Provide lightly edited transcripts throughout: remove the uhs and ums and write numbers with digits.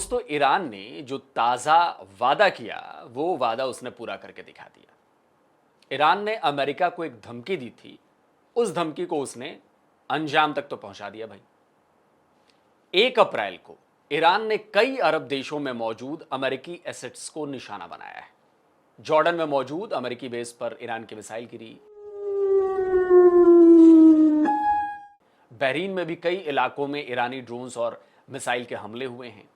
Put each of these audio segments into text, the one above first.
दोस्तों, ईरान ने जो ताज़ा वादा किया वो वादा उसने पूरा करके दिखा दिया। ईरान ने अमेरिका को एक धमकी दी थी, उस धमकी को उसने अंजाम तक तो पहुंचा दिया भाई। 1 अप्रैल को ईरान ने कई अरब देशों में मौजूद अमेरिकी एसेट्स को निशाना बनाया है। जॉर्डन में मौजूद अमेरिकी बेस पर ईरान की मिसाइल गिरी। बहरीन में भी कई इलाकों में ईरानी ड्रोन्स और मिसाइल के हमले हुए हैं।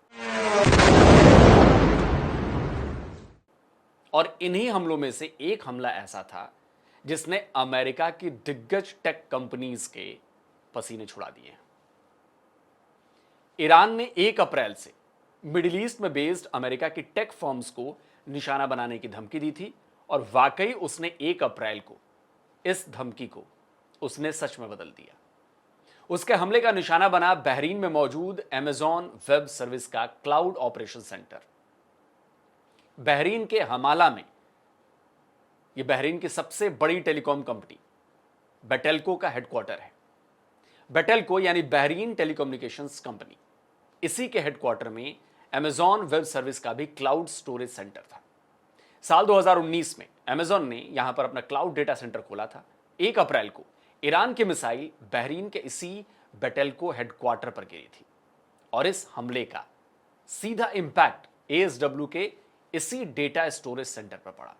और इन्हीं हमलों में से एक हमला ऐसा था जिसने अमेरिका की दिग्गज टेक कंपनीज के पसीने छुड़ा दिए। ईरान ने 1 अप्रैल से मिडिल ईस्ट में बेस्ड अमेरिका की टेक फर्म्स को निशाना बनाने की धमकी दी थी और वाकई उसने 1 अप्रैल को इस धमकी को उसने सच में बदल दिया। उसके हमले का निशाना बना बहरीन में मौजूद अमेज़न वेब सर्विस का क्लाउड ऑपरेशन सेंटर। बहरीन के हमाला में यह बहरीन की सबसे बड़ी टेलीकॉम कंपनी बेटेल्को का हेडक्वार्टर है। बेटेल्को यानी बहरीन टेलीकम्युनिकेशंस कंपनी, इसी के हेडक्वार्टर में अमेज़न वेब सर्विस का भी क्लाउड स्टोरेज सेंटर था। साल 2019 में अमेज़न ने यहां पर अपना क्लाउड डेटा सेंटर खोला था। 1 अप्रैल को ईरान की मिसाइल बहरीन के इसी बेटेल्को हेडक्वार्टर पर गिरी थी और इस हमले का सीधा इंपैक्ट एएसडब्ल्यू के इसी डेटा स्टोरेज सेंटर पर पड़ा।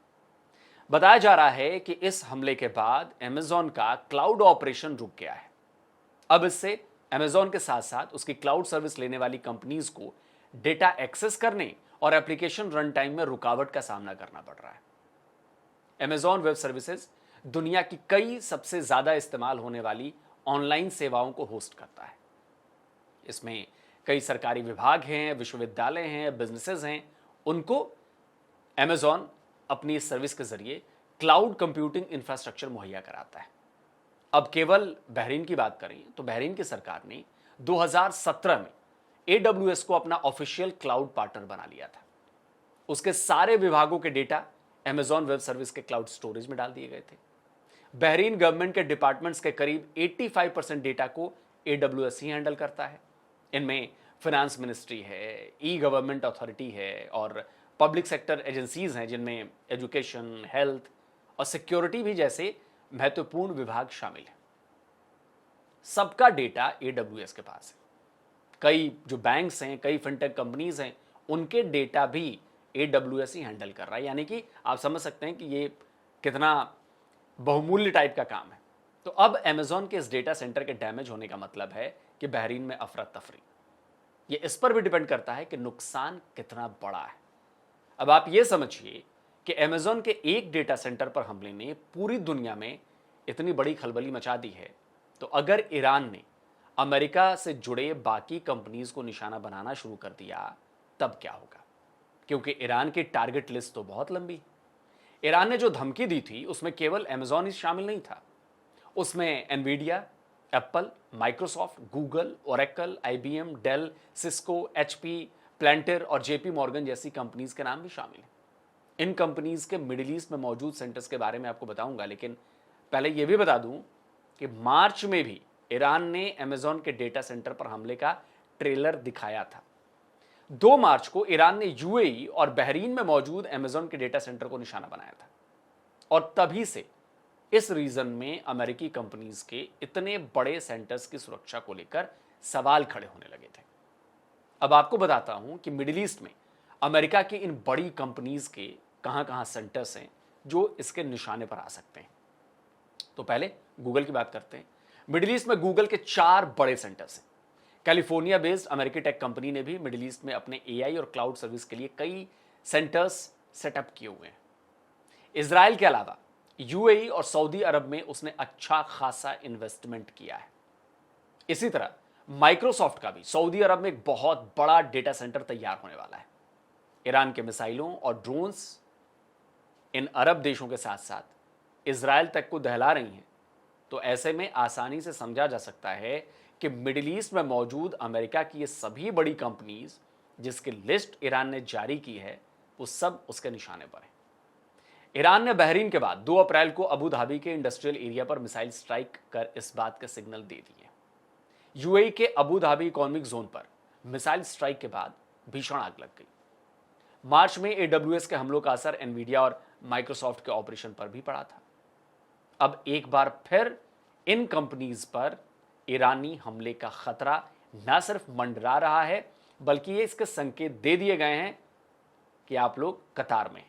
बताया जा रहा है कि इस हमले के बाद अमेज़न का क्लाउड ऑपरेशन रुक गया है। अब इससे अमेज़न के साथ साथ उसकी क्लाउड सर्विस लेने वाली कंपनीज को डेटा एक्सेस करने और एप्लीकेशन रन टाइम में रुकावट का सामना करना पड़ रहा है। अमेज़न वेब सर्विसेज दुनिया की कई सबसे ज्यादा इस्तेमाल होने वाली ऑनलाइन सेवाओं को होस्ट करता है। इसमें कई सरकारी विभाग हैं, विश्वविद्यालय हैं, बिजनेसेस हैं, उनको अमेज़न अपनी इस सर्विस के जरिए क्लाउड कंप्यूटिंग इंफ्रास्ट्रक्चर मुहैया कराता है। अब केवल बहरीन की बात करें तो बहरीन की सरकार ने 2017 में AWS को अपना ऑफिशियल क्लाउड पार्टनर बना लिया था। उसके सारे विभागों के डेटा अमेज़न वेब सर्विस के क्लाउड स्टोरेज में डाल दिए गए थे। बहरीन गवर्नमेंट के डिपार्टमेंट्स के करीब 85% डेटा को AWS ही हैंडल करता है। इनमें फाइनेंस मिनिस्ट्री है, ई गवर्नमेंट अथॉरिटी है और पब्लिक सेक्टर एजेंसीज हैं जिनमें एजुकेशन, हेल्थ और सिक्योरिटी भी जैसे महत्वपूर्ण विभाग शामिल हैं। सबका डेटा AWS के पास है। कई जो बैंक्स हैं, कई फिनटेक कंपनीज हैं, उनके डेटा भी AWS ही हैंडल कर रहा है। यानी कि आप समझ सकते हैं कि ये कितना बहुमूल्य टाइप का काम है। तो अब अमेज़न के इस डेटा सेंटर के डैमेज होने का मतलब है कि बहरीन में अफरा तफरी। ये इस पर भी डिपेंड करता है कि नुकसान कितना बड़ा है। अब आप ये समझिए कि अमेज़न के एक डेटा सेंटर पर हमले ने पूरी दुनिया में इतनी बड़ी खलबली मचा दी है, तो अगर ईरान ने अमेरिका से जुड़े बाकी कंपनीज को निशाना बनाना शुरू कर दिया तब क्या होगा? क्योंकि ईरान की टारगेट लिस्ट तो बहुत लंबी। ईरान ने जो धमकी दी थी उसमें केवल अमेज़न ही शामिल नहीं था। उसमें Nvidia, Apple, Microsoft, Google, Oracle, IBM, Dell, Cisco, HP, Palantir और JP मॉर्गन जैसी कंपनीज के नाम भी शामिल हैं। इन कंपनीज के मिडिल ईस्ट में मौजूद सेंटर्स के बारे में आपको बताऊंगा, लेकिन पहले यह भी बता दूं कि मार्च में भी ईरान ने अमेज़न के डेटा सेंटर पर हमले का ट्रेलर दिखाया था। 2 मार्च को ईरान ने UAE और बहरीन में मौजूद अमेज़न के डेटा सेंटर को निशाना बनाया था और तभी से इस रीजन में अमेरिकी कंपनीज के इतने बड़े सेंटर्स की सुरक्षा को लेकर सवाल खड़े होने लगे थे। अब आपको बताता हूं कि मिडिल ईस्ट में अमेरिका की इन बड़ी कंपनीज के कहां-कहां सेंटर्स हैं जो इसके निशाने पर आ सकते हैं। तो पहले गूगल की बात करते हैं। मिडिल ईस्ट में गूगल के 4 बड़े सेंटर्स हैं। कैलिफोर्निया बेस्ड अमेरिकी टेक कंपनी ने भी मिडिल ईस्ट में अपने AI और क्लाउड सर्विस के लिए कई सेंटर्स सेटअप किए हुए हैं। इजराइल के अलावा UAE और सऊदी अरब में उसने अच्छा खासा इन्वेस्टमेंट किया है। इसी तरह माइक्रोसॉफ्ट का भी सऊदी अरब में एक बहुत बड़ा डेटा सेंटर तैयार होने वाला है। ईरान के मिसाइलों और ड्रोन्स इन अरब देशों के साथ साथ इजराइल तक को दहला रही हैं, तो ऐसे में आसानी से समझा जा सकता है कि मिडिल ईस्ट में मौजूद अमेरिका की ये सभी बड़ी कंपनीज जिसकी लिस्ट ईरान ने जारी की है वो सब उसके निशाने पर है। ईरान ने बहरीन के बाद 2 अप्रैल को अबू धाबी के इंडस्ट्रियल एरिया पर मिसाइल स्ट्राइक कर इस बात के सिग्नल दे दिए। UAE के अबू धाबी इकोनॉमिक जोन पर मिसाइल स्ट्राइक के बाद भीषण आग लग गई। मार्च में AWS के हमलों का असर एनवीडिया और माइक्रोसॉफ्ट के ऑपरेशन पर भी पड़ा था। अब एक बार फिर इन कंपनीज पर ईरानी हमले का खतरा न सिर्फ मंडरा रहा है, बल्कि ये इसके संकेत दे दिए गए हैं कि आप लोग कतार में।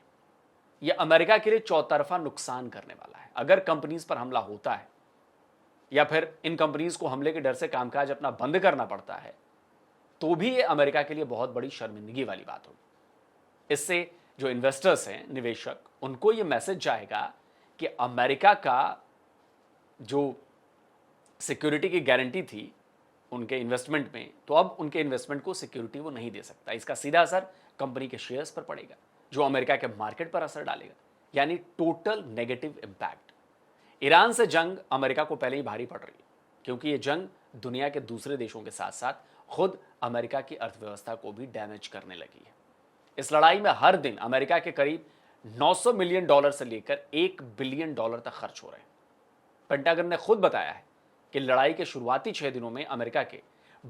यह अमेरिका के लिए चौतरफा नुकसान करने वाला है। अगर कंपनीज पर हमला होता है या फिर इन कंपनीज को हमले के डर से कामकाज अपना बंद करना पड़ता है, तो भी ये अमेरिका के लिए बहुत बड़ी शर्मिंदगी वाली बात होगी। इससे जो इन्वेस्टर्स हैं, निवेशक, उनको ये मैसेज जाएगा कि अमेरिका का जो सिक्योरिटी की गारंटी थी उनके इन्वेस्टमेंट में, तो अब उनके इन्वेस्टमेंट को सिक्योरिटी वो नहीं दे सकता। इसका सीधा असर कंपनी के शेयर्स पर पड़ेगा, जो अमेरिका के मार्केट पर असर डालेगा, यानी टोटल नेगेटिव इंपैक्ट। ईरान से जंग अमेरिका को पहले ही भारी पड़ रही है, क्योंकि ये जंग दुनिया के दूसरे देशों के साथ साथ खुद अमेरिका की अर्थव्यवस्था को भी डैमेज करने लगी है। इस लड़ाई में हर दिन अमेरिका के करीब $900 मिलियन से लेकर $1 बिलियन तक खर्च हो रहे हैं। पेंटागन ने खुद बताया है कि लड़ाई के शुरुआती 6 दिनों में अमेरिका के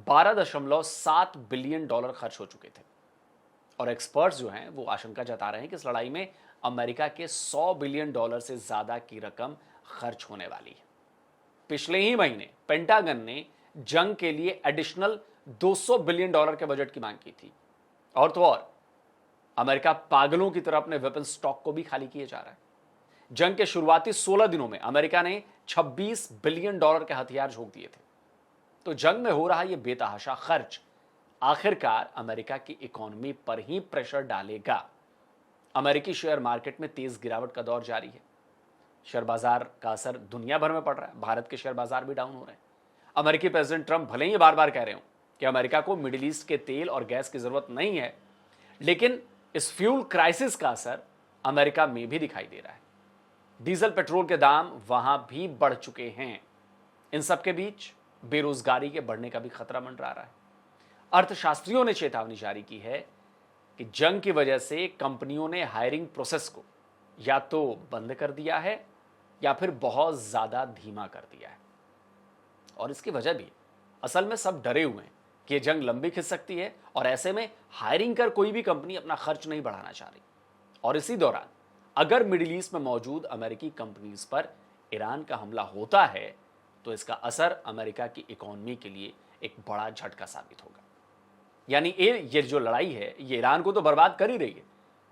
$12.7 बिलियन खर्च हो चुके थे। और एक्सपर्ट्स जो हैं वो आशंका जता रहे हैं कि इस लड़ाई में अमेरिका के $100 बिलियन से ज्यादा की रकम खर्च होने वाली है। पिछले ही महीने पेंटागन ने जंग के लिए एडिशनल $200 बिलियन के बजट की मांग की थी। और तो और अमेरिका पागलों की तरह अपने वेपन स्टॉक को भी खाली किए जा रहा है। जंग के शुरुआती 16 दिनों में अमेरिका ने $26 बिलियन के हथियार झोंक दिए थे। तो जंग में हो रहा यह बेतहाशा खर्च आखिरकार अमेरिका की इकोनॉमी पर ही प्रेशर डालेगा। अमेरिकी शेयर मार्केट में तेज गिरावट का दौर जारी है। शेयर बाजार का असर दुनिया भर में पड़ रहा है। भारत के शेयर बाजार भी डाउन हो रहे हैं। अमेरिकी प्रेसिडेंट ट्रंप भले ही बार बार कह रहे हो कि अमेरिका को मिडिल ईस्ट के तेल और गैस की जरूरत नहीं है, लेकिन इस फ्यूल क्राइसिस का असर अमेरिका में भी दिखाई दे रहा है। डीजल पेट्रोल के दाम वहां भी बढ़ चुके हैं। इन सब के बीच बेरोजगारी के बढ़ने का भी खतरा मंडरा रहा है। अर्थशास्त्रियों ने चेतावनी जारी की है कि जंग की वजह से कंपनियों ने हायरिंग प्रोसेस को या तो बंद कर दिया है या फिर बहुत ज्यादा धीमा कर दिया है। और इसकी वजह भी असल में सब डरे हुए हैं कि यह जंग लंबी खिंच सकती है, और ऐसे में हायरिंग कर कोई भी कंपनी अपना खर्च नहीं बढ़ाना चाह रही। और इसी दौरान अगर मिडिल ईस्ट में मौजूद अमेरिकी कंपनीज पर ईरान का हमला होता है, तो इसका असर अमेरिका की इकोनॉमी के लिए एक बड़ा झटका साबित होगा। यानी ये जो लड़ाई है ये ईरान को तो बर्बाद कर ही रही है,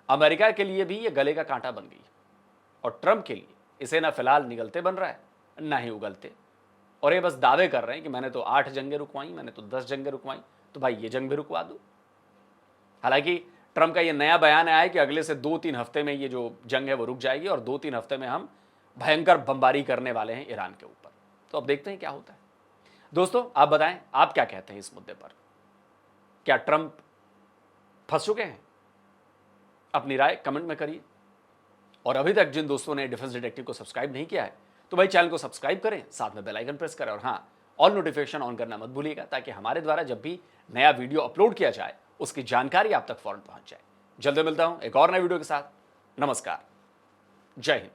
अमेरिका के लिए भी ये गले का कांटा बन गई है। और ट्रंप के लिए इसे ना फिलहाल निगलते बन रहा है, ना ही उगलते। और ये बस दावे कर रहे हैं कि मैंने तो 8 जंगें रुकवाई, मैंने तो 10 जंगें रुकवाई, तो भाई ये जंग भी रुकवा दो। हालांकि ट्रंप का ये नया बयान आया है कि अगले से 2-3 हफ्ते में ये जो जंग है वो रुक जाएगी, और 2-3 हफ्ते में हम भयंकर बमबारी करने वाले हैं ईरान के ऊपर। तो अब देखते हैं क्या होता है। दोस्तों आप बताएं, आप क्या कहते हैं इस मुद्दे पर? क्या ट्रंप फंस चुके हैं? अपनी राय कमेंट में करिए। और अभी तक जिन दोस्तों ने डिफेंस डिटेक्टिव को सब्सक्राइब नहीं किया है, तो भाई चैनल को सब्सक्राइब करें, साथ में बेल आइकन प्रेस करें, और हाँ, ऑल नोटिफिकेशन ऑन करना मत भूलिएगा, ताकि हमारे द्वारा जब भी नया वीडियो अपलोड किया जाए उसकी जानकारी आप तक फौरन पहुंच जाए। जल्दी मिलता हूं एक और नए वीडियो के साथ। नमस्कार, जय हिंद।